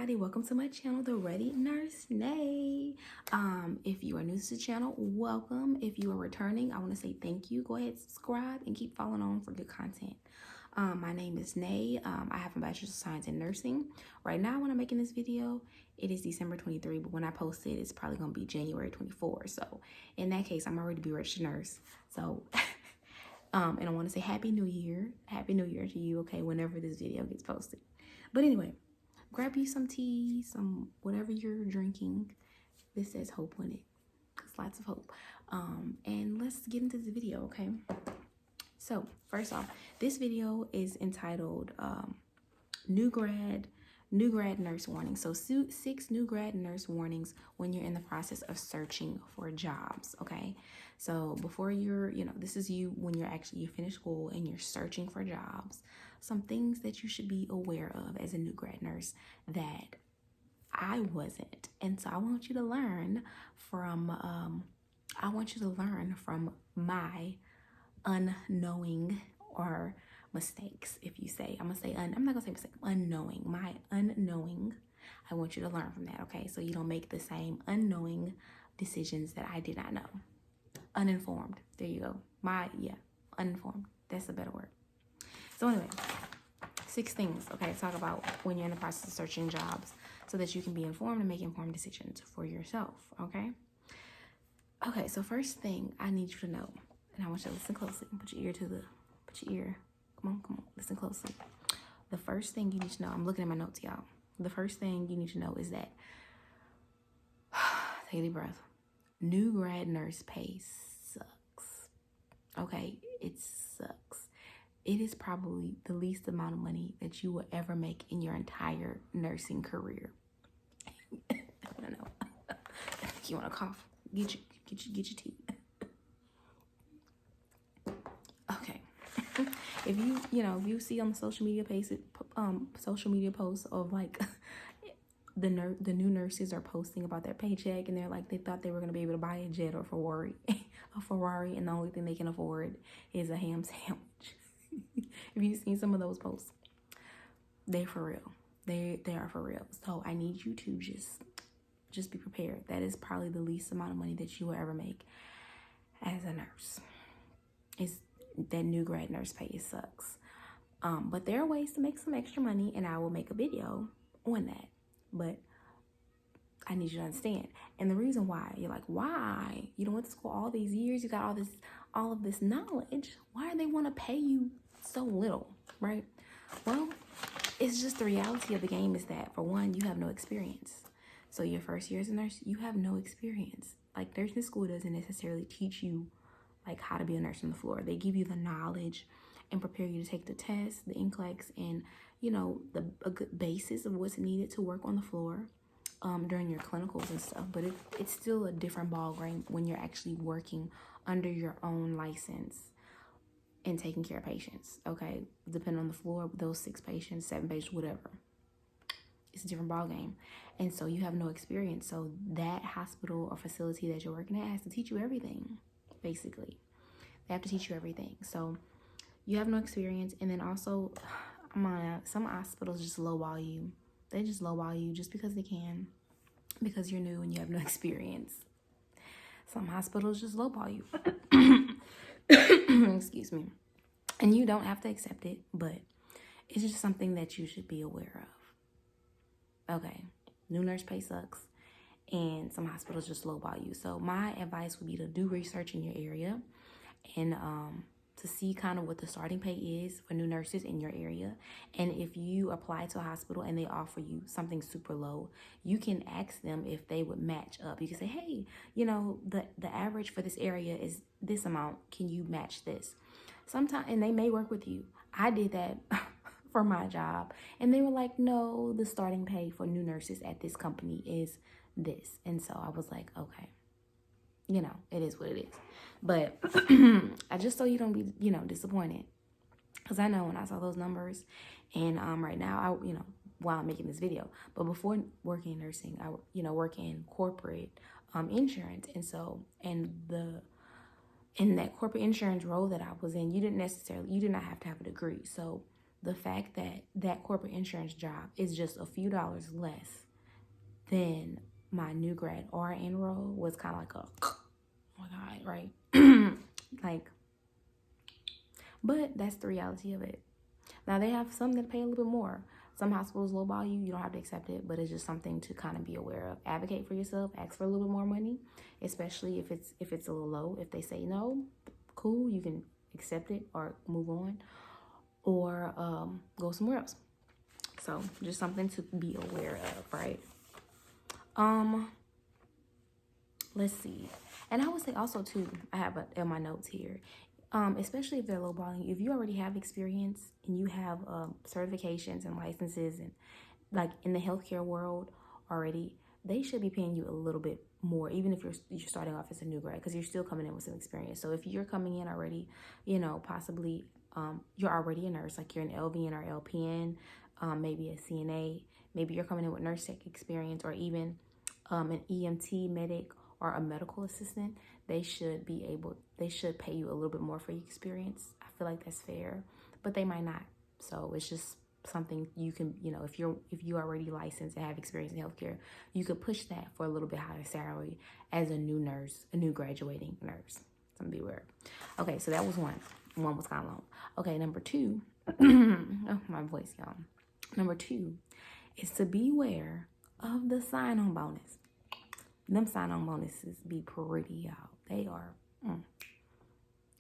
everybody, welcome to my channel, The Ready Nurse Nay. If you are new to the channel, welcome. If you are returning, I want to say thank you. Go ahead, subscribe, and keep following on for good content. My name is Nay. I have a bachelor's of science in nursing. Right now, when I'm making this video, it is December 23, but when I post it, it's probably going to be January 24. So in that case, I'm already be a registered nurse. So and I want to say Happy New Year. Happy New Year to you, okay, whenever this video gets posted. But anyway, grab you some tea, some whatever you're drinking. This says hope on it. It's lots of hope. And let's get into the video, okay? So first off, this video is entitled New Grad Nurse Warning. So 6 new grad nurse warnings when you're in the process of searching for jobs, okay? So before you're, this is you when you finish school and you're searching for jobs. Some things that you should be aware of as a new grad nurse that I wasn't. And so I want you to learn from my unknowing or mistakes. If you say, I'm not gonna say mistake, unknowing, my unknowing. I want you to learn from that, okay? So you don't make the same unknowing decisions that I did not know. Uninformed, there you go. Uninformed, that's a better word. So anyway, 6 things, okay, to talk about when you're in the process of searching jobs so that you can be informed and make informed decisions for yourself, okay? Okay, so first thing I need you to know, and I want you to listen closely. Put your ear. Come on, listen closely. The first thing you need to know, I'm looking at my notes, y'all. The first thing you need to know is that, take a deep breath. New grad nurse pay sucks, okay? It sucks. It is probably the least amount of money that you will ever make in your entire nursing career. I don't know. You want to cough? Get your tea. Okay. If you see on the social media posts of like the new nurses are posting about their paycheck, and they're like they thought they were gonna be able to buy a jet or a Ferrari, and the only thing they can afford is a ham sandwich. If you've seen some of those posts, they're for real. They are for real. So I need you to just be prepared. That is probably the least amount of money that you will ever make as a nurse. Is that new grad nurse pay? It sucks. But there are ways to make some extra money, and I will make a video on that. But I need you to understand. And the reason why, you're like, why? You went to school all these years, you got all of this knowledge. Why do they want to pay you so little, right? Well, it's just the reality of the game is that, for one, you have no experience. So your first year as a nurse, you have no experience. Like, nursing school doesn't necessarily teach you like how to be a nurse on the floor. They give you the knowledge and prepare you to take the test, the NCLEX, and a good basis of what's needed to work on the floor during your clinicals and stuff. But it's still a different ballgame when you're actually working under your own license and taking care of patients, okay? Depending on the floor, those 6 patients, 7 patients, whatever. It's a different ballgame. And so you have no experience. So that hospital or facility that you're working at has to teach you everything, basically. They have to teach you everything. So you have no experience. And then also, some hospitals just lowball you. They just lowball you just because they can, because you're new and you have no experience. Some hospitals just lowball you. Excuse me. And you don't have to accept it, but it's just something that you should be aware of. Okay, new nurse pay sucks, and some hospitals just lowball you. So my advice would be to do research in your area and to see kind of what the starting pay is for new nurses in your area. And if you apply to a hospital and they offer you something super low, you can ask them if they would match up. You can say, hey, the average for this area is this amount. Can you match this? Sometimes, and they may work with you. I did that for my job, and they were like, no, the starting pay for new nurses at this company is this. And so I was like, okay, it is what it is. But I just so you don't be, disappointed, because I know when I saw those numbers, and right now, while I'm making this video, but before working in nursing, I work in corporate insurance. And so, in that corporate insurance role that I was in, you did not have to have a degree. So the fact that that corporate insurance job is just a few dollars less than my new grad RN role was kind of like a, oh my God, right? Like, but that's the reality of it. Now, they have some that pay a little bit more. Some hospitals lowball you. You don't have to accept it, but it's just something to kind of be aware of. Advocate for yourself. Ask for a little bit more money, especially if it's a little low. If they say no, cool, you can accept it or move on, or go somewhere else. So just something to be aware of, right? Let's see. And I would say also too, I have in my notes here, especially if they're lowballing you, if you already have experience and you have certifications and licenses and like in the healthcare world already, they should be paying you a little bit more, even if you're starting off as a new grad, because you're still coming in with some experience. So if you're coming in already, you know, possibly you're already a nurse, like you're an LVN or LPN, maybe a CNA, maybe you're coming in with nurse tech experience, or even an EMT medic or a medical assistant, they should pay you a little bit more for your experience. I feel like that's fair, but they might not. So it's just something you can, you know, if you're already licensed and have experience in healthcare, you could push that for a little bit higher salary as a new nurse, a new graduating nurse. Something to be aware of. Okay, so that was one. One was kind of long. Okay, number two, oh, my voice, y'all. Number two is to beware of the sign-on bonus. Them sign-on bonuses be pretty, y'all.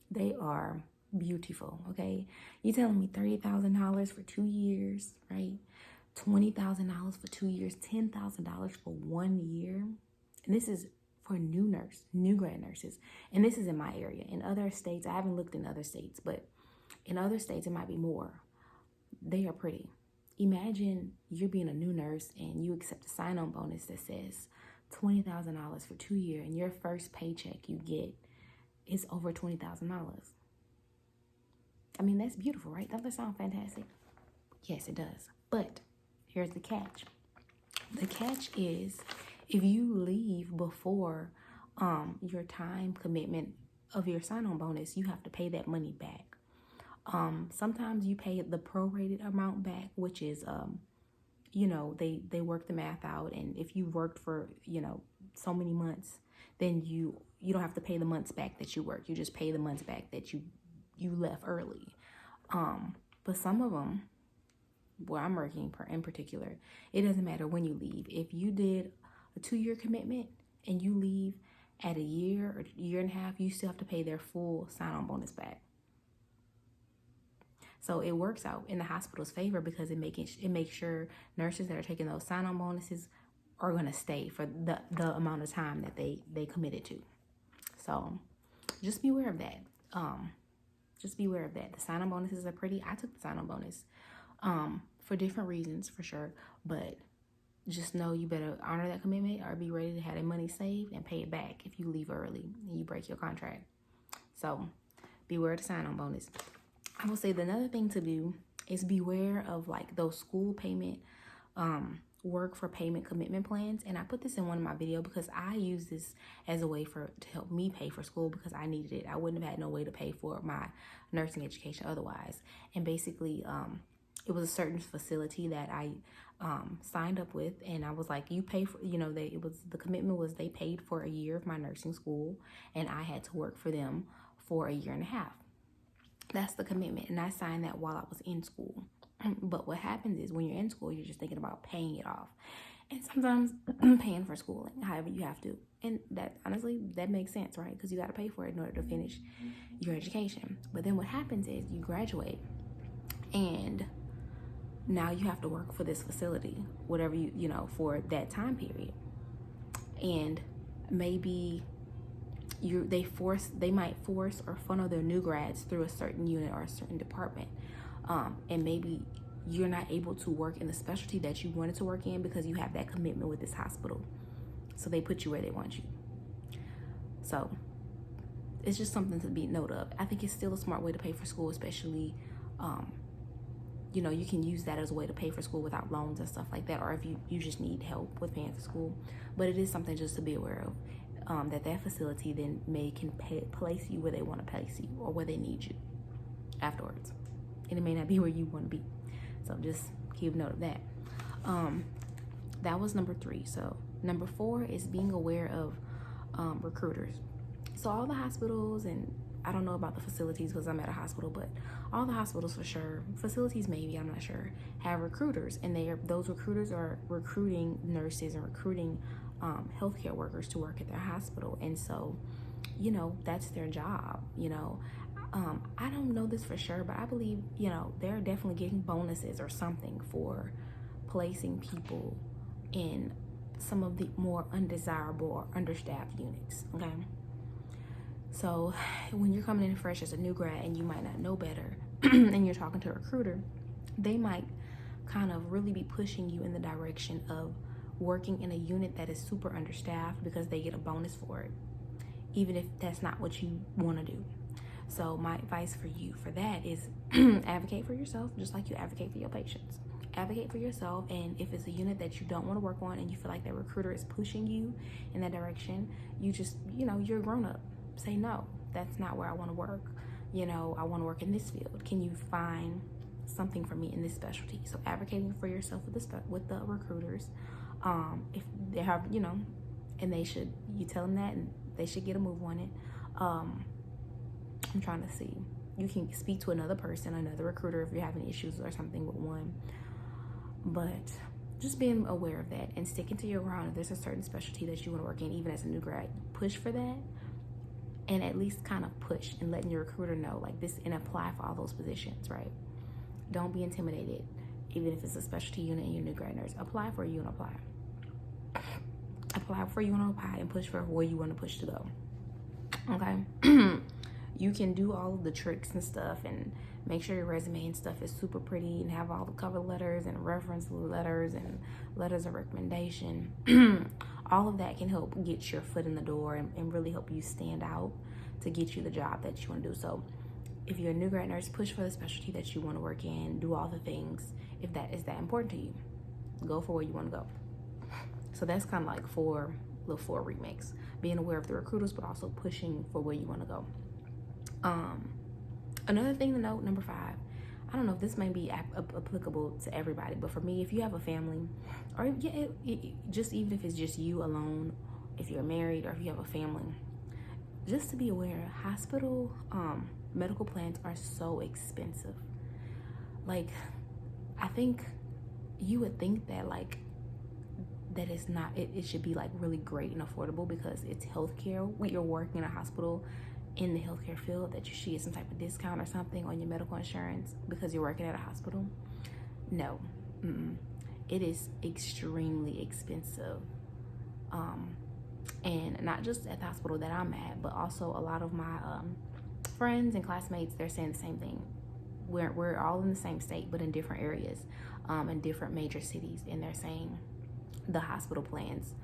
They are beautiful, okay? You telling me $30,000 for 2 years, right? $20,000 for 2 years, $10,000 for 1 year. And this is for new grad nurses. And this is in my area. In other states, I haven't looked in other states, but in other states, it might be more. They are pretty. Imagine you're being a new nurse and you accept a sign-on bonus that says $20,000 for 2 years, and your first paycheck you get is over $20,000. I mean, that's beautiful, right? Doesn't that sound fantastic? Yes, it does. But here's the catch. The catch is if you leave before your time commitment of your sign-on bonus, you have to pay that money back. Sometimes you pay the prorated amount back, which is, you know, they work the math out. And if you worked for, you know, so many months, then you don't have to pay the months back that you worked. You just pay the months back that you left early. But some of them, where I'm working in particular, it doesn't matter when you leave. If you did a 2-year commitment and you leave at a year or year and a half, you still have to pay their full sign-on bonus back. So it works out in the hospital's favor because it makes sure nurses that are taking those sign-on bonuses are going to stay for the amount of time that they committed to. So just be aware of that. Just be aware of that. The sign-on bonuses are pretty. I took the sign-on bonus for different reasons, for sure. But just know you better honor that commitment or be ready to have that money saved and pay it back if you leave early and you break your contract. So beware of the sign-on bonus. I will say the another thing to do is beware of like those school payment, work for payment commitment plans. And I put this in one of my videos because I use this as a way to help me pay for school because I needed it. I wouldn't have had no way to pay for my nursing education otherwise. And basically, it was a certain facility that I signed up with, and I was like, you pay for, you know, the commitment was they paid for a year of my nursing school, and I had to work for them for a year and a half. That's the commitment, and I signed that while I was in school. But what happens is when you're in school, you're just thinking about paying it off, and sometimes paying for schooling, however you have to. And that, honestly, that makes sense, right? Because you got to pay for it in order to finish your education. But then what happens is you graduate, and now you have to work for this facility, whatever you know, for that time period. And maybe they might force or funnel their new grads through a certain unit or a certain department. And maybe you're not able to work in the specialty that you wanted to work in because you have that commitment with this hospital. So they put you where they want you. So it's just something to be note of. I think it's still a smart way to pay for school, especially, you know, you can use that as a way to pay for school without loans and stuff like that, or if you just need help with paying for school. But it is something just to be aware of. That facility then can place you where they want to place you or where they need you afterwards. And it may not be where you want to be. So just keep note of that. That was number 3. So number 4 is being aware of recruiters. So all the hospitals, and I don't know about the facilities because I'm at a hospital, but all the hospitals for sure, facilities maybe, I'm not sure, have recruiters, and those recruiters are recruiting nurses and recruiting healthcare workers to work at their hospital. And so, you know, that's their job. You know, I don't know this for sure, but I believe, you know, they're definitely getting bonuses or something for placing people in some of the more undesirable or understaffed units. Okay, so when you're coming in fresh as a new grad and you might not know better and you're talking to a recruiter, they might kind of really be pushing you in the direction of working in a unit that is super understaffed because they get a bonus for it, even if that's not what you want to do. So my advice for you for that is advocate for yourself, just like you advocate for your patients. Advocate for yourself, and if it's a unit that you don't want to work on and you feel like that recruiter is pushing you in that direction, you just, you know, you're a grown-up. Say, no, that's not where I want to work. You know, I want to work in this field. Can you find something for me in this specialty? So advocating for yourself with the recruiters, if they have, you know, and you tell them that, and they should get a move on it. I'm trying to see. You can speak to another person, another recruiter, if you're having issues or something with one. But just being aware of that and sticking to your ground. If there's a certain specialty that you want to work in, even as a new grad, push for that, and at least kind of push and letting your recruiter know like this, and apply for all those positions, right? Don't be intimidated. Even if it's a specialty unit and you're a new grad nurse, apply for you and apply. Apply for you and apply, and push for where you want to push to go. Okay. You can do all of the tricks and stuff and make sure your resume and stuff is super pretty and have all the cover letters and reference letters and letters of recommendation. All of that can help get your foot in the door and really help you stand out to get you the job that you want to do. So if you're a new grad nurse, push for the specialty that you want to work in, do all the things. If that is that important to you, go for where you want to go. So that's kind of like the 4 remix. Being aware of the recruiters, but also pushing for where you want to go. Another thing to note, number 5, I don't know if this may be applicable to everybody, but for me, if you have a family, or just even if it's just you alone, if you're married or if you have a family, just to be aware, hospital medical plans are so expensive. Like, I think you would think that like that it's not, it should be like really great and affordable because it's healthcare. When you're working in a hospital in the healthcare field, that you should get some type of discount or something on your medical insurance because you're working at a hospital. No, it is extremely expensive. And not just at the hospital that I'm at, but also a lot of my friends and classmates, they're saying the same thing. We're all in the same state, but in different areas, in different major cities, and they're saying the hospital plans,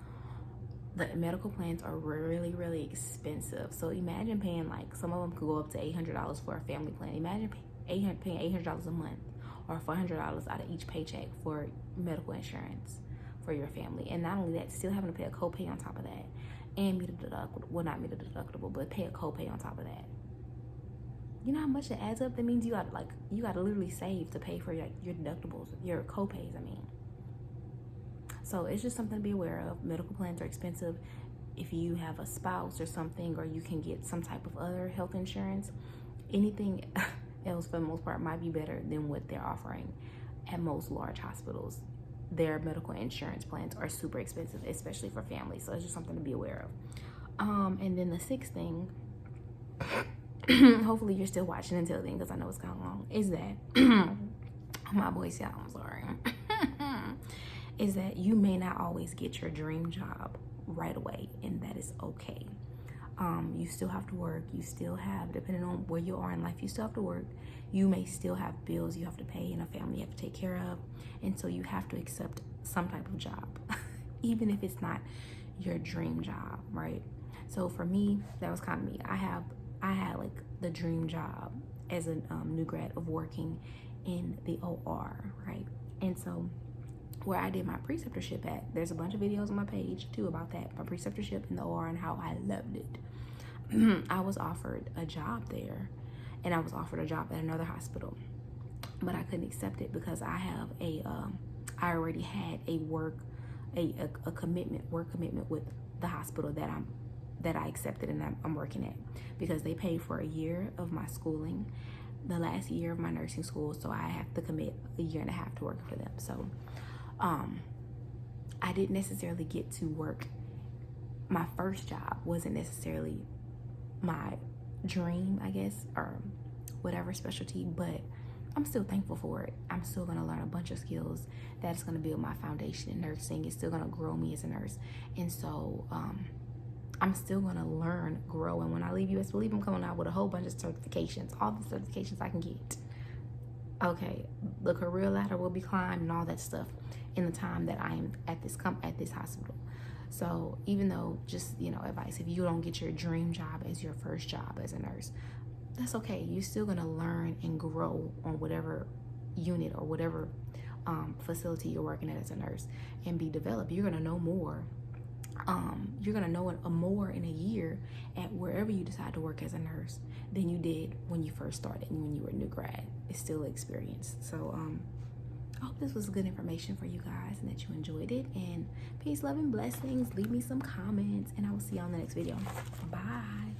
the medical plans are really, really expensive. So imagine paying, like, some of them could go up to $800 for a family plan. Imagine paying $800 a month or $400 out of each paycheck for medical insurance for your family. And not only that, still having to pay a copay on top of that, and meet a deductible. Well, not meet a deductible, but pay a copay on top of that. You know how much it adds up? That means you got to literally save to pay for your deductibles, your copays, I mean. So it's just something to be aware of. Medical plans are expensive. If you have a spouse or something, or you can get some type of other health insurance, anything else for the most part might be better than what they're offering at most large hospitals. Their medical insurance plans are super expensive, especially for families. So it's just something to be aware of. And then the 6th thing, hopefully you're still watching until then because I know it's kind of long, is that my voice, y'all, I'm sorry. Is that you may not always get your dream job right away, and that is okay. You still have to work. You still have, depending on where you are in life, you still have to work. You may still have bills you have to pay and a family you have to take care of, and so you have to accept some type of job, even if it's not your dream job, right? So for me, that was kind of me. I had like the dream job as a new grad of working in the OR, right? And so where I did my preceptorship at, there's a bunch of videos on my page too about that, my preceptorship in the OR and how I loved it. I was offered a job there, and I was offered a job at another hospital. but I couldn't accept it because I have I already had a work commitment with the hospital that I accepted and I'm working at, because they paid for a year of my schooling, the last year of my nursing school, so I have to commit a year and a half to working for them. So I didn't necessarily get to work. My first job wasn't necessarily my dream, I guess, or whatever specialty, but I'm still thankful for it. I'm still gonna learn a bunch of skills that's gonna build my foundation in nursing. It's still gonna grow me as a nurse. And so I'm still gonna learn, grow, and when I leave US, believe I'm coming out with a whole bunch of certifications, all the certifications I can get. Okay, the career ladder will be climbed and all that stuff in the time that I am at this hospital. So even though, just, you know, advice, if you don't get your dream job as your first job as a nurse, that's okay. You're still gonna learn and grow on whatever unit or whatever facility you're working at as a nurse and be developed. You're gonna know more. You're gonna know more in a year at wherever you decide to work as a nurse than you did when you first started and when you were a new grad. It's still experience. So I hope this was good information for you guys and that you enjoyed it. And peace, love, and blessings. Leave me some comments and I will see you on the next video. Bye.